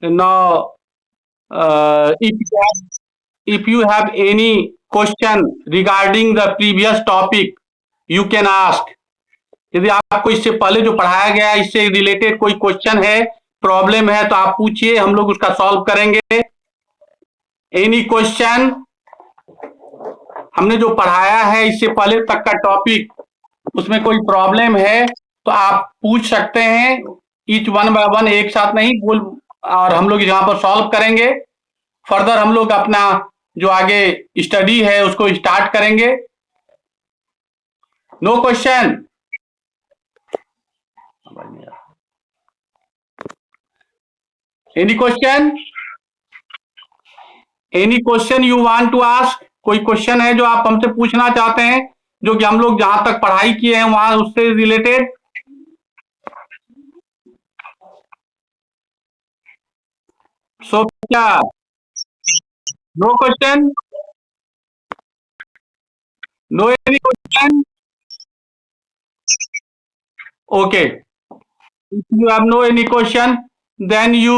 Now, if you have any question regarding the previous topic, you can ask. यदि आपको इससे पहले जो पढ़ाया गया है इससे रिलेटेड कोई क्वेश्चन है, प्रॉब्लम है, तो आप पूछिए, हम लोग उसका सॉल्व करेंगे. Any question? हमने जो पढ़ाया है इससे पहले तक का टॉपिक, उसमें कोई प्रॉब्लम है तो आप पूछ सकते हैं. ईच वन बाय वन, एक साथ नहीं बोल, और हम लोग यहाँ पर सॉल्व करेंगे. फर्दर हम लोग अपना जो आगे स्टडी है उसको स्टार्ट करेंगे. No question? Any question? Any question you want to ask? कोई क्वेश्चन है जो आप हमसे पूछना चाहते हैं, जो कि हम लोग जहां तक पढ़ाई किए हैं वहां उससे रिलेटेड? सो क्या? No question? No any question? Okay. If you have no any question, then you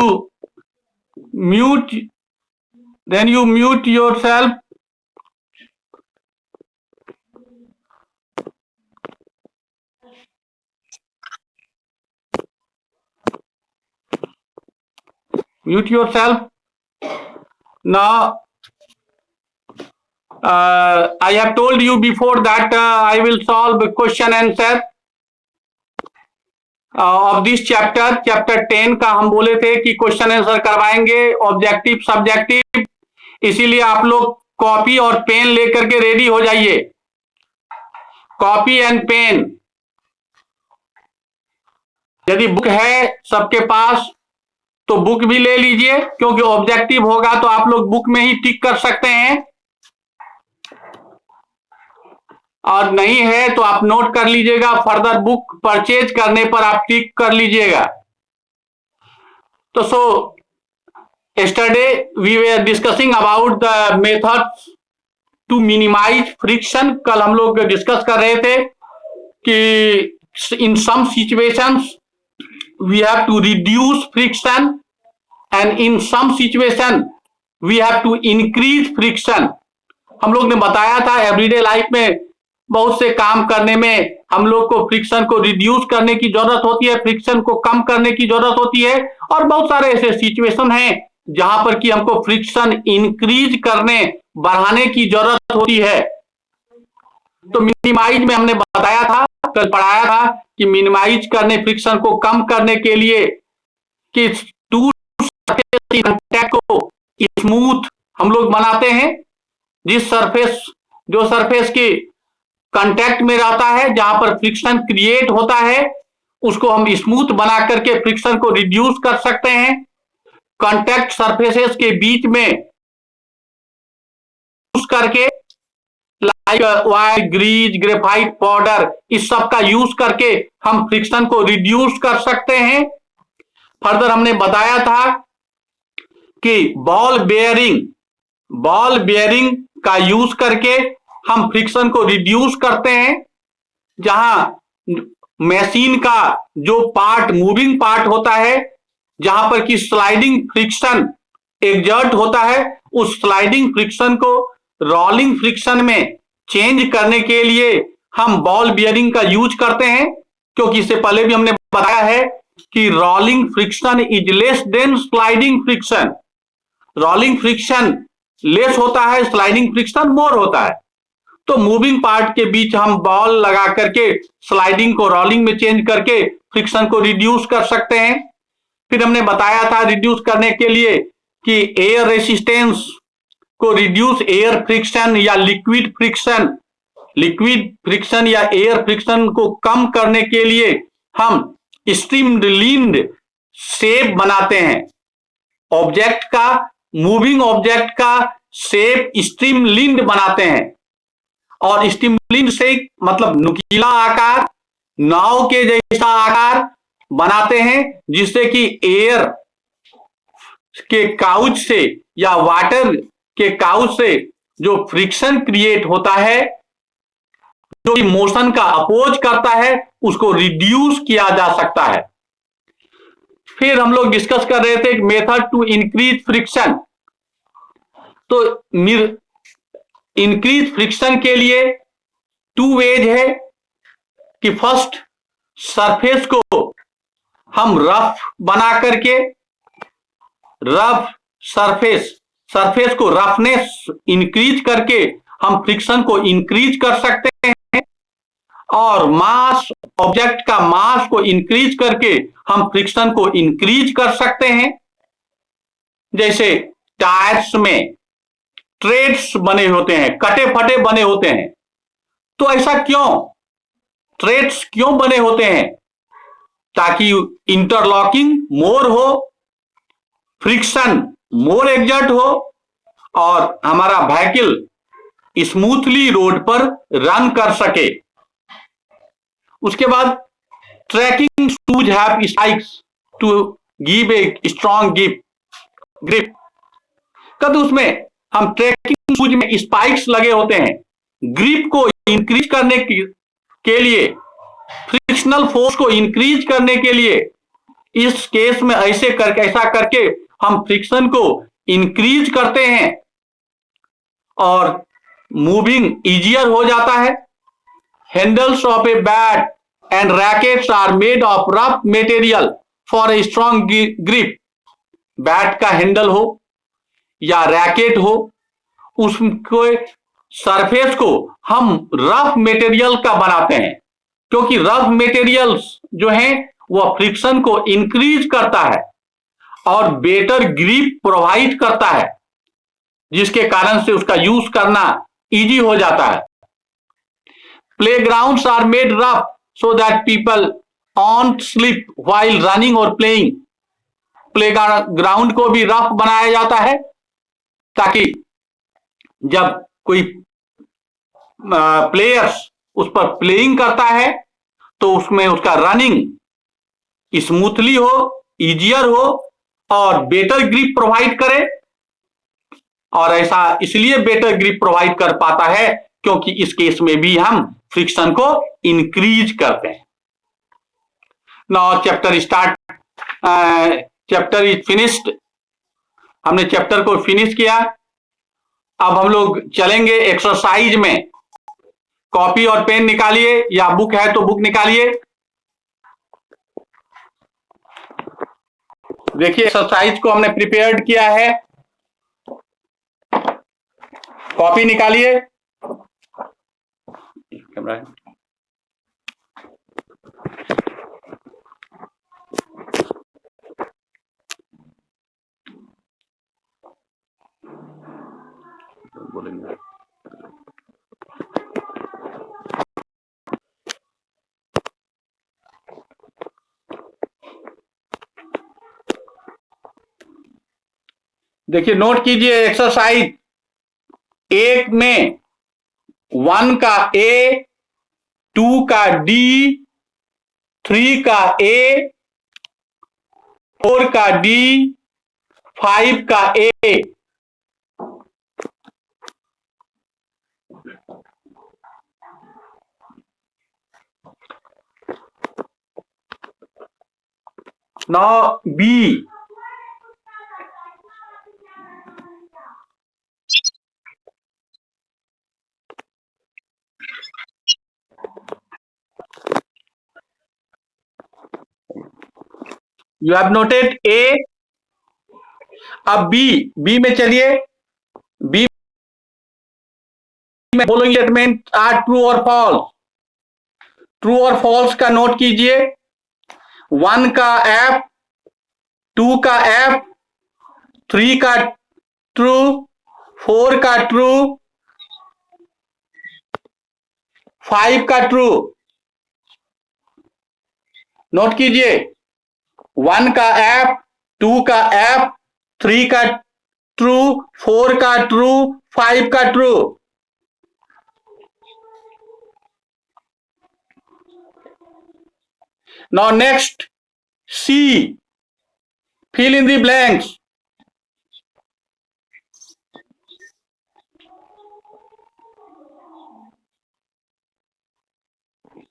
mute yourself. Mute yourself. Now, I have told you before that I will solve question answer of this chapter. Chapter 10 का हम बोले थे कि question answer करवाएंगे, objective subjective. इसीलिए आप लोग copy और पेन लेकर के रेडी हो जाइए. Copy and pen. यदि बुक है सबके पास तो बुक भी ले लीजिए, क्योंकि ऑब्जेक्टिव होगा तो आप लोग बुक में ही टिक कर सकते हैं, और नहीं है तो आप नोट कर लीजिएगा. फर्दर बुक परचेज करने पर आप टिक कर लीजिएगा. तो सो yesterday we were discussing about the methods to minimize friction. कल हम लोग डिस्कस कर रहे थे कि in some situations we have to reduce friction and in some situation we have to increase friction. हम लोग ने बताया था एवरीडे लाइफ में बहुत से काम करने में हम लोग को फ्रिक्शन को रिड्यूस करने की जरूरत होती है, फ्रिक्शन को कम करने की जरूरत होती है, और बहुत सारे ऐसे सिचुएशन हैं जहां पर कि हमको फ्रिक्शन इंक्रीज करने, बढ़ाने की जरूरत होती है. तो मिनिमाइज में हमने बताया था, कल पढ़ाया था कि मिनिमाइज करने, फ्रिक्शन को कम करने के लिए कि टू सरफेस कांटेक्ट को स्मूथ हम लोग बनाते हैं. जो सरफेस की कांटेक्ट में रहता है, जहां पर फ्रिक्शन क्रिएट होता है, उसको हम स्मूथ बना करके फ्रिक्शन को रिड्यूस कर सकते हैं. कांटेक्ट सरफेसेस के बीच में यूज करके, like wire, grease, graphite powder, इस सब का यूज करके हम फ्रिक्शन को रिड्यूस कर सकते हैं. फर्दर हमने बताया था कि बॉल बेयरिंग का यूज करके हम फ्रिक्शन को रिड्यूस करते हैं. जहां मशीन का जो पार्ट, मूविंग पार्ट होता है, जहां पर कि स्लाइडिंग फ्रिक्शन एग्जर्ट होता है, उस स्लाइडिंग फ्रिक्शन को रोलिंग फ्रिक्शन में चेंज करने के लिए हम बॉल बियरिंग का यूज करते हैं. क्योंकि इससे पहले भी हमने बताया है कि rolling friction is less than sliding friction. Rolling friction less होता है, स्लाइडिंग फ्रिक्शन मोर होता है. तो मूविंग पार्ट के बीच हम बॉल लगा करके स्लाइडिंग को रोलिंग में चेंज करके फ्रिक्शन को रिड्यूस कर सकते हैं. फिर हमने बताया था रिड्यूस करने के लिए कि एयर रेसिस्टेंस को रिड्यूस, एयर फ्रिक्शन या लिक्विड फ्रिक्शन या एयर फ्रिक्शन को कम करने के लिए हम स्ट्रीमलाइन्ड शेप बनाते हैं. ऑब्जेक्ट का, मूविंग ऑब्जेक्ट का शेप स्ट्रीमलाइन्ड बनाते हैं. और स्ट्रीमलाइन्ड से मतलब नुकीला आकार, नाव के जैसा आकार बनाते हैं, जिससे कि एयर के काउच से या वाटर के काउच से जो फ्रिक्शन क्रिएट होता है, जो मोशन का अपोज करता है, उसको रिड्यूस किया जा सकता है. फिर हम लोग डिस्कस कर रहे थे मेथड टू इंक्रीज फ्रिक्शन। तो इंक्रीज फ्रिक्शन के लिए टू वेज है कि फर्स्ट सरफेस को हम रफ बना करके रफ सरफेस सरफेस को रफनेस इंक्रीज करके हम फ्रिक्शन को इंक्रीज कर सकते हैं, और मास ऑब्जेक्ट का मास को इंक्रीज करके हम फ्रिक्शन को इंक्रीज कर सकते हैं। जैसे टायर्स में ट्रेड्स बने होते हैं, कटे फटे बने होते हैं। तो ऐसा क्यों, ट्रेड्स क्यों बने होते हैं? ताकि इंटरलॉकिंग मोर हो, फ्रिक्शन मोर एग्जर्ट हो, और हमारा व्हीकल स्मूथली रोड पर रन कर सके। उसके बाद tracking shoes have spikes to give a strong grip. कद उसमें हम ट्रैकिंग शूज में स्पाइक्स लगे होते हैं, ग्रिप को इंक्रीज करने के लिए, फ्रिक्शनल फोर्स को इंक्रीज करने के लिए। इस केस में ऐसा करके हम फ्रिक्शन को इंक्रीज करते हैं और मूविंग इजियर हो जाता है। Handles of a bat and rackets are made of rough material for a strong grip. Bat का हैंडल हो या रैकेट हो, उसको सरफेस को हम रफ मटेरियल का बनाते हैं, क्योंकि रफ मटेरियल्स जो हैं वह फ्रिक्शन को इंक्रीज करता है और बेटर ग्रिप प्रोवाइड करता है, जिसके कारण से उसका यूज करना इजी हो जाता है। Playgrounds are made rough so that people on slip while running और प्लेइंग। प्लेग्राउंड को भी रफ बनाया जाता है ताकि जब कोई प्लेयर्स उस पर प्लेइंग करता है तो उसमें उसका रनिंग स्मूथली हो, इजियर हो और बेटर ग्रिप प्रोवाइड करे। और ऐसा इसलिए बेटर ग्रिप प्रोवाइड कर पाता है क्योंकि इस केस में भी हम फ्रिक्शन को इंक्रीज करते हैं। Now chapter start, chapter is finished. हमने चैप्टर को फिनिश किया। अब हम लोग चलेंगे एक्सरसाइज में। कॉपी और पेन निकालिए, या बुक है तो बुक निकालिए। देखिए एक्सरसाइज को हमने प्रिपेयर्ड किया है। कॉपी निकालिए। कैमरा है। बोलेंगे देखिए, नोट कीजिए एक्सरसाइज एक में 1 का ए, 2 का डी, 3 का ए, 4 का डी, 5 का ए। Now B. You have noted A. अब बी में चलिए। बी में फॉलोइंग स्टेटमेंट आर ट्रू और फॉल्स। ट्रू और फॉल्स का नोट कीजिए। 1 का एफ, 2 का एफ, 3 का ट्रू, 4 का ट्रू, 5 का ट्रू। नोट कीजिए 1 का एफ, 2 का एफ, 3 का ट्रू, 4 का ट्रू, 5 का true. Now next C, fill in the blanks.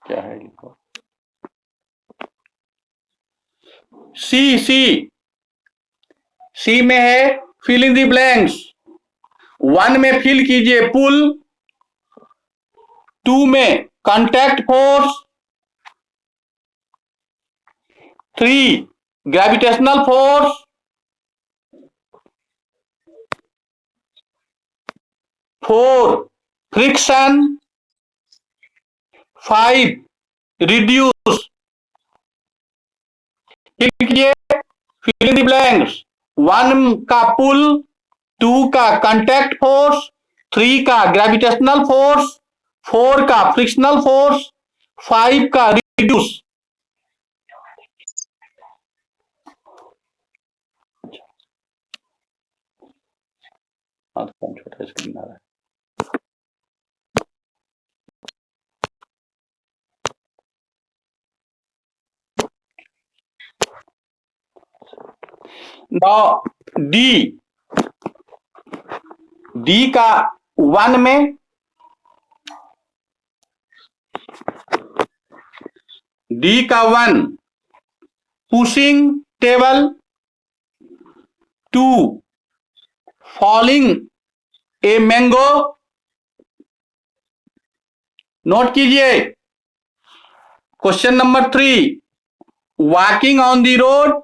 क्या है लिखो। सी में है फिल इन द ब्लैंक्स। 1 में फिल कीजिए पुल, 2 में contact force, 3 gravitational force, 4 friction, 5 reduce. कीजिए फिल इन द ब्लैंक्स। 1 का पुल, 2 का कांटेक्ट फोर्स, 3 का ग्रेविटेशनल फोर्स, 4 का फ्रिक्शनल फोर्स, 5 का रिड्यूस। छोटा स्क्रीन आ रहा है। नाउ डी का 1 में, डी का 1 pushing table, 2 falling a mango. Note कीजिए। Question number 3 walking on the road.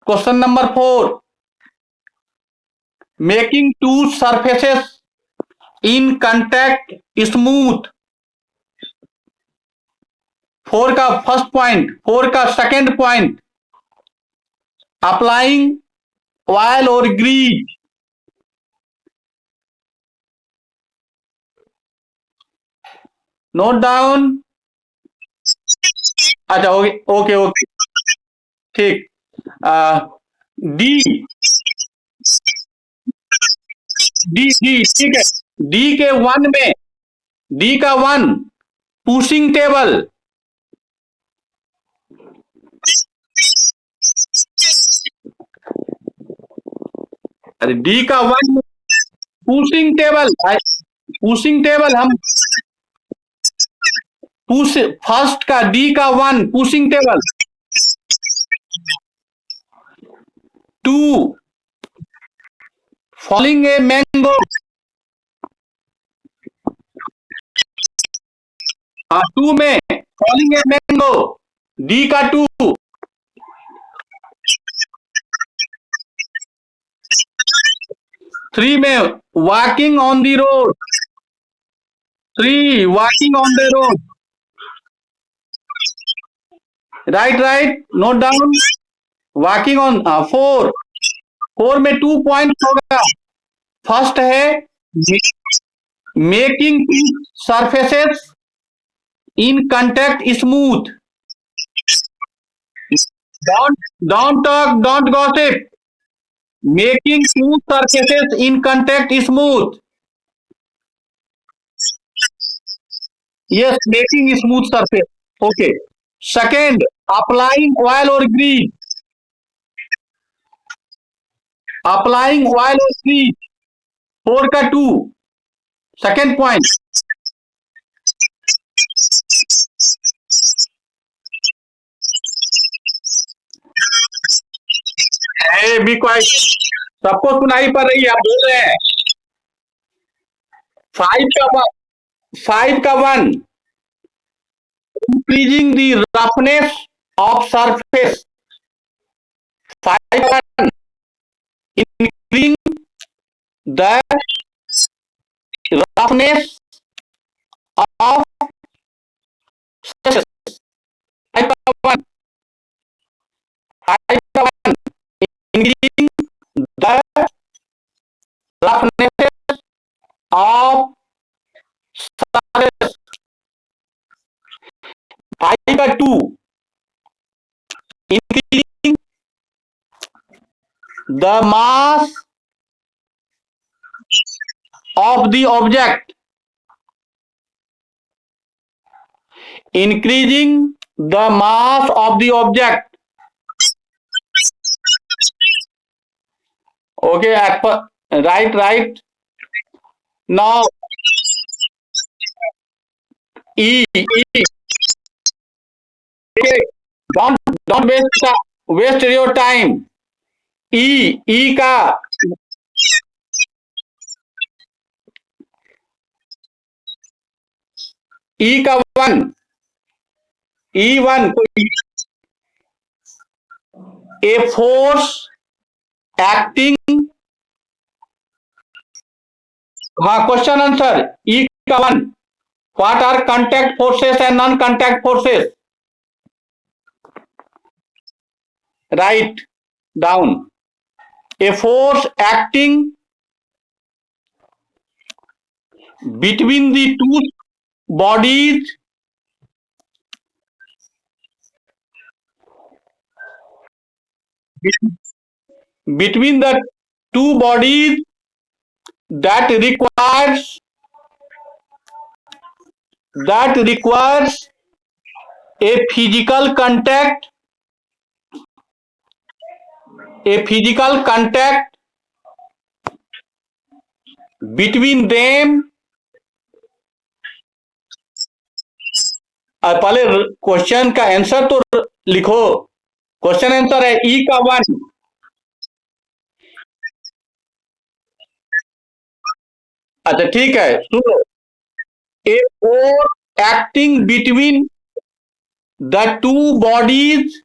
Question number 4 making 2 surfaces in contact smooth। 4 का फर्स्ट पॉइंट, 4 का सेकेंड पॉइंट अप्लाइंग ऑयल और ग्रीज। Note down. अच्छा okay okay ठीक। D D D ठीक है। D के 1 में, डी का 1 पुशिंग टेबल, अरे डी का 1 पुशिंग टेबल, पुशिंग टेबल हम पुश, फर्स्ट का डी का 1 pushing table, 2 falling a mango, 2 में फॉलिंग ए मैंगो, डी का 2, 3 में walking on the road, 3 walking on the road. Right note down. Walking on 4 में 2 point होगा। First है making surfaces in contact smooth. Don't talk, don't gossip. Making 2 surfaces in contact smooth। Yes, making smooth surface। Okay। Second, applying oil or grease। Applying oil or grease। 4 का 2 second point. B quite, सबको सुनाई पड़ रही है, आप बोल रहे हैं। 5 का 1 increasing the roughness of surface. 5 का 1 increasing the roughness of surface. 5 का 1 increasing the roughness of surface। 5 का 2 increasing the mass of the object। increasing the mass of the object। Okay, right now E don't waste your time. E का E का one, E1 तो a force acting, हाँ question answer. E का one, what are contact forces and non contact forces? Write down. A force acting between the two bodies between the two bodies that requires a physical contact between them। पहले question का answer तो लिखो। Question answer है ई का one. अच्छा ठीक है सुनो। ए force acting between the two bodies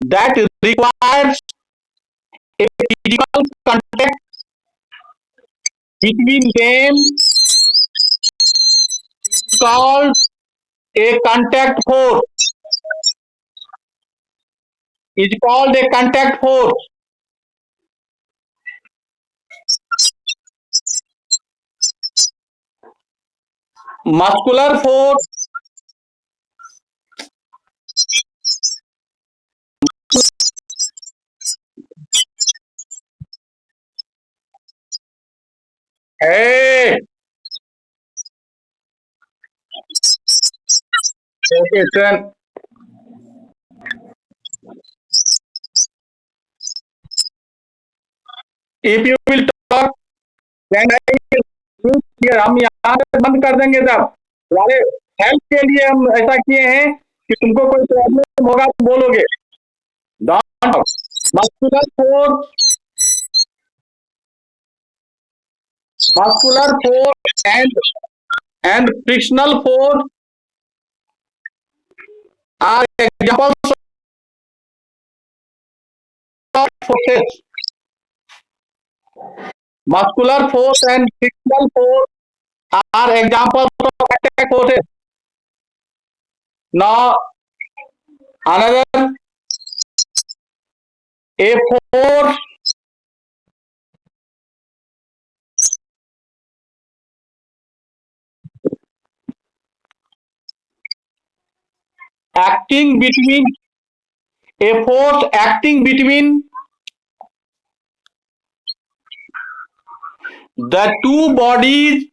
that requires a physical contact between them called a contact force, is called a contact force। Muscular force, hey, okay, turn. If you will talk, then I will here हम यहाँ पे बंद कर देंगे सब। तुम्हारे help के लिए हम ऐसा किए हैं कि तुमको कोई प्रॉब्लम होगा तो बोलोगे। Dot muscular force, muscular force and frictional force are examples of forces। Muscular force and frictional force are examples of contact forces। Now another, a force acting between a force acting between the two bodies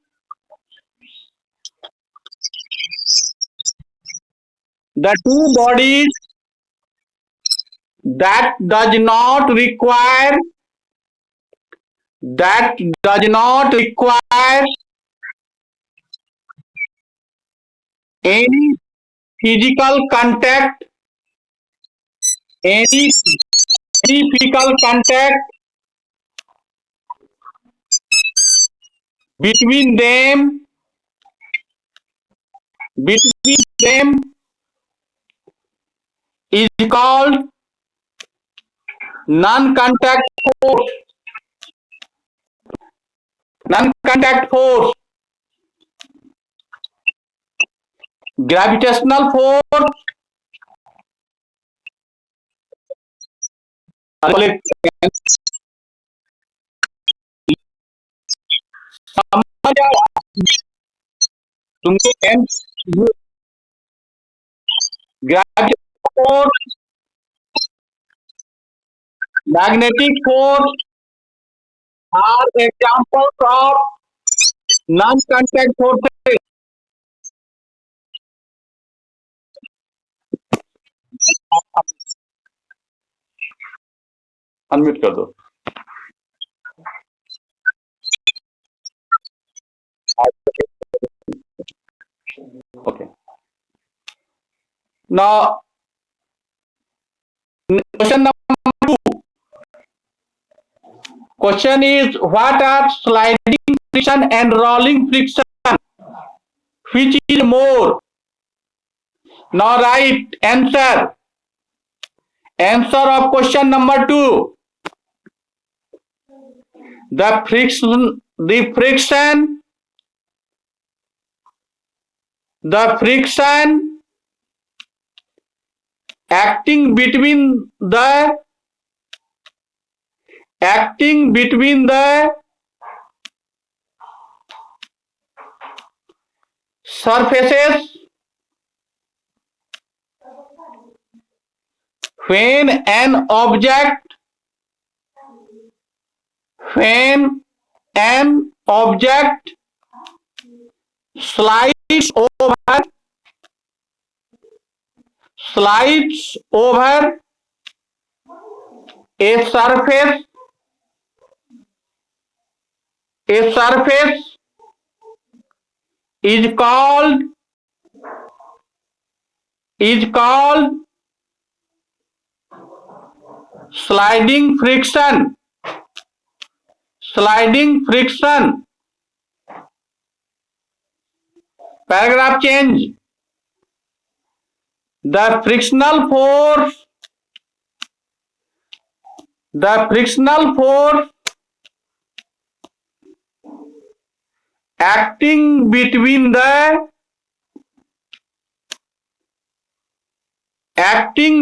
that does not require any physical contact any physical contact between them is called non-contact force। Non-contact force, gravitational force, gravitational force, magnetic force are examples of non-contact forces। Unmute कर दो। Okay, now Question number 2. Question is, what are sliding friction and rolling friction? Which is more? Now write answer. Answer of question number 2. The friction acting between the surfaces when an object slides over a surface is called sliding friction. Paragraph change. The frictional force acting between the surfaces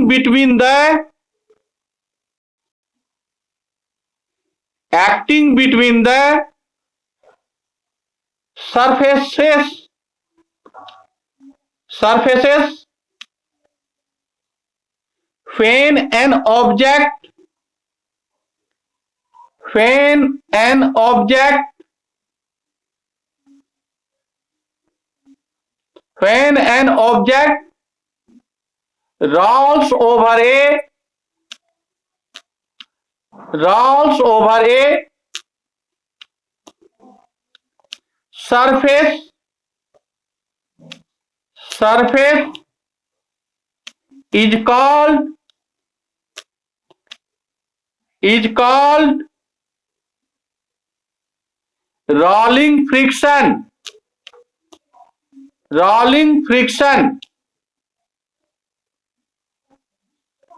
when an object rolls over a surface is called rolling friction.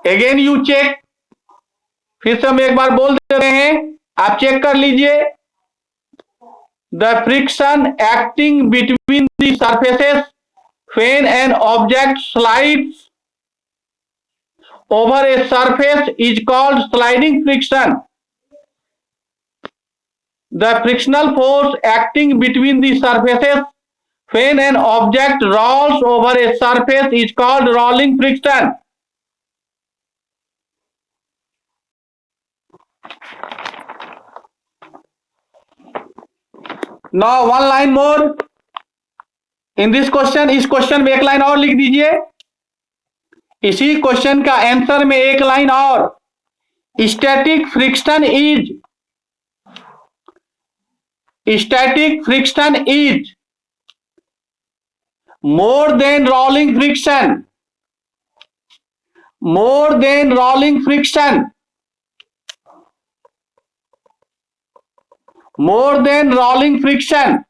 Again you check. फिर से हम एक बार बोल दे रहे हैं, आप check कर लीजिए. The friction acting between the surfaces when an object slides over a surface is called sliding friction. The frictional force acting between the surfaces when an object rolls over a surface is called rolling friction. Now one line more in this question. इस question में एक line और लिख दीजिए. इसी question का answer में एक लाइन और. Static friction is more than rolling friction.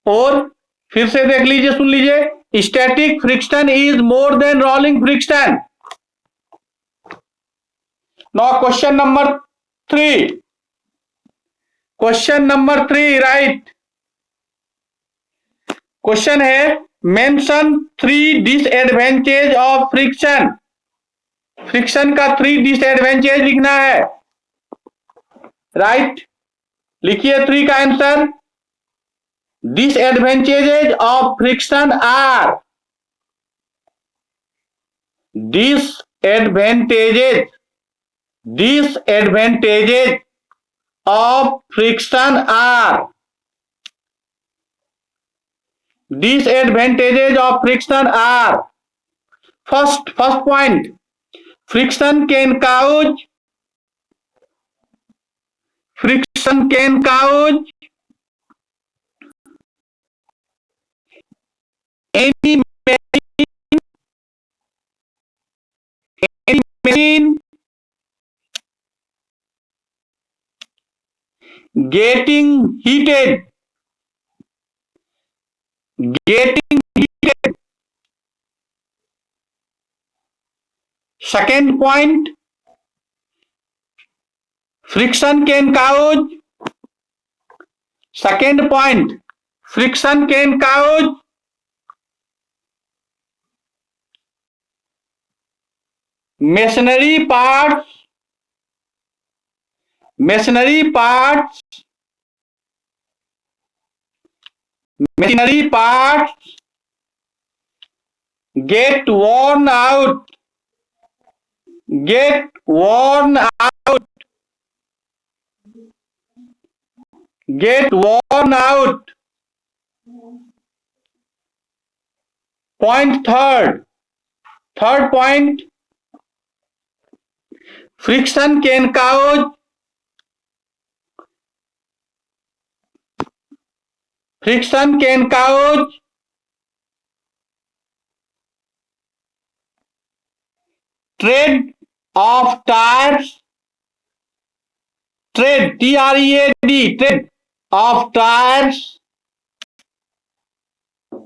और फिर से देख लीजिए, सुन लीजिए. Static friction is more than rolling friction. Now question number 3. Right. Question है, mention 3 disadvantage of friction. Friction का 3 डिसएडवांटेज लिखना है. राइट. लिखिए 3 का answer. Disadvantages of friction are disadvantages of friction are first point, friction can cause any machine getting heated. Getting heated. Second point, friction can cause. Second point, friction can cause machinery parts get worn out. Point third point, friction can cause tread of tires. Tread, T-R-E-A-D, tread of tires.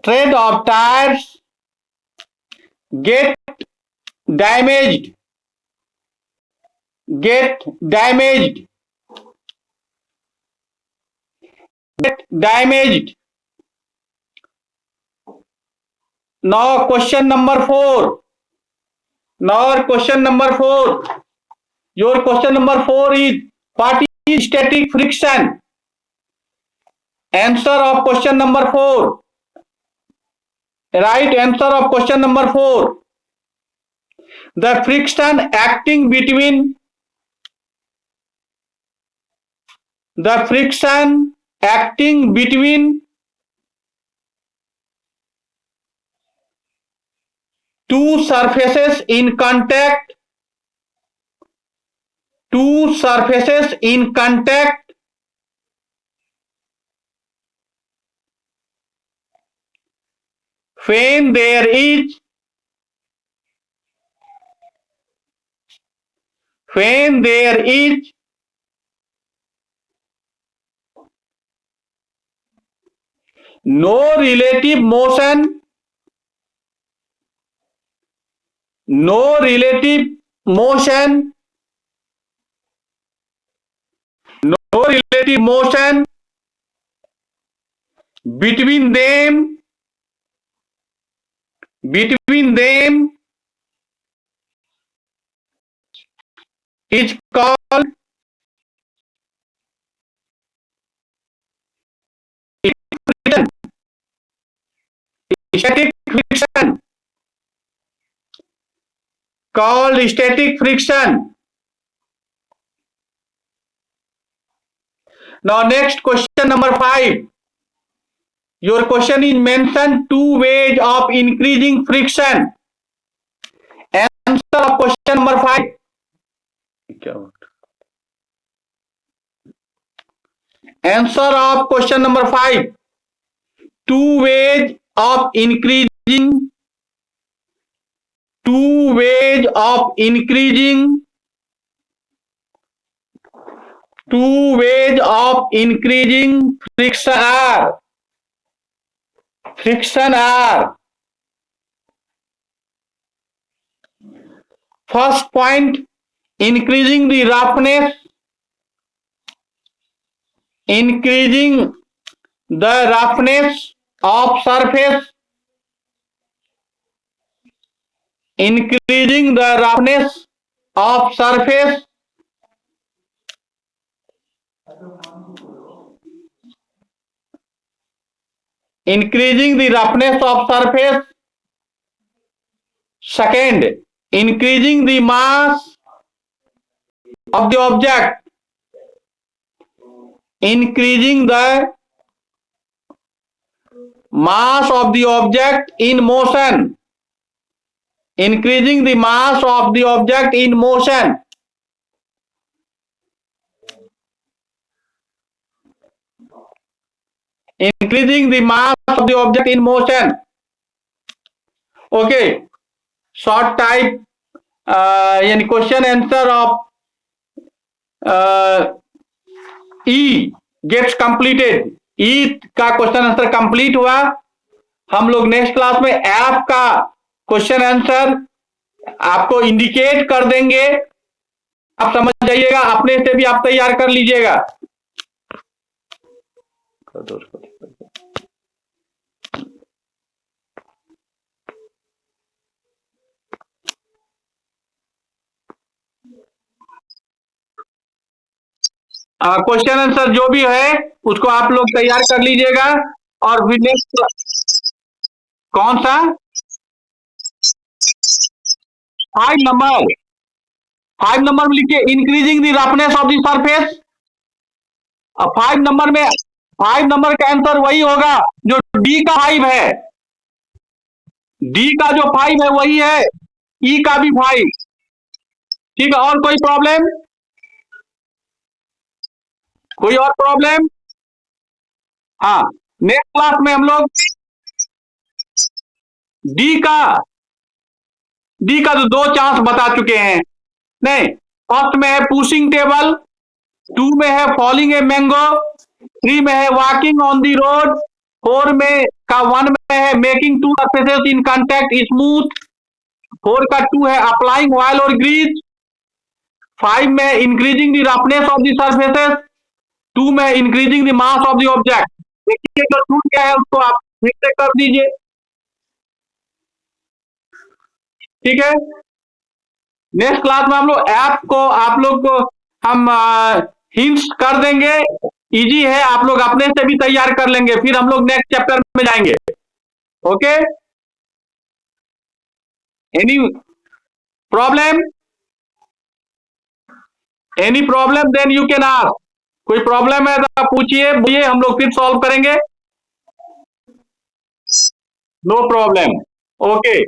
Tread of tires get damaged. Now question number 4. Your question number 4 is, what is static friction? Answer of question number 4. Right answer of question number 4. The friction acting between two surfaces in contact. When there is no relative motion between them is called static friction. Now next question number 5. Your question is, mention 2 ways of increasing friction. Answer of question number 5. Answer of question number 5. 2 ways of increasing friction are. First point, increasing the roughness of surface. Increasing the roughness of surface. Second, increasing the mass of the object. Increasing the mass of the object in motion. Increasing the mass of the object in motion. Increasing the mass of the object in motion. Okay, short type यानी question answer of E gets completed, E का question answer complete हुआ। हम लोग next class में F का question answer आपको indicate कर देंगे, आप समझ जाइएगा, अपने से भी आप तैयार कर लीजिएगा। क्वेश्चन आंसर जो भी है उसको आप लोग तैयार कर लीजिएगा। और फिर नेक्स्ट कौन सा 5 नंबर, 5 नंबर में लिखिए increasing the roughness of the surface. 5 number में 5 नंबर का आंसर वही होगा जो डी का 5 है, डी का जो 5 है वही है, ई का भी 5। ठीक है, और कोई प्रॉब्लम, कोई और प्रॉब्लम? हाँ, नेक्स्ट क्लास में हम लोग डी का तो 2 चांस बता चुके हैं। नहीं, फर्स्ट में है पुशिंग टेबल, 2 में है फॉलिंग ए मैंगो, 3 में है वॉकिंग ऑन दी रोड, 4 में का 1 में है making 2 surfaces in contact smooth, 4 का 2 है अप्लाइंग ऑयल और ग्रीस, 5 में increasing the roughness of the surfaces, 2 में increasing the mass of the object. देखिए जो छूट गया है उसको आप फिर से कर दीजिए। ठीक है, नेक्स्ट क्लास में हम लोग ऐप को आप लोग को हम हिंट्स कर देंगे, इजी है, आप लोग अपने से भी तैयार कर लेंगे, फिर हम लोग नेक्स्ट चैप्टर में जाएंगे। Okay, any problem, any problem then you can ask. कोई प्रॉब्लम है तो आप पूछिए, बोलिए, हम लोग फिर सॉल्व करेंगे। No problem, okay.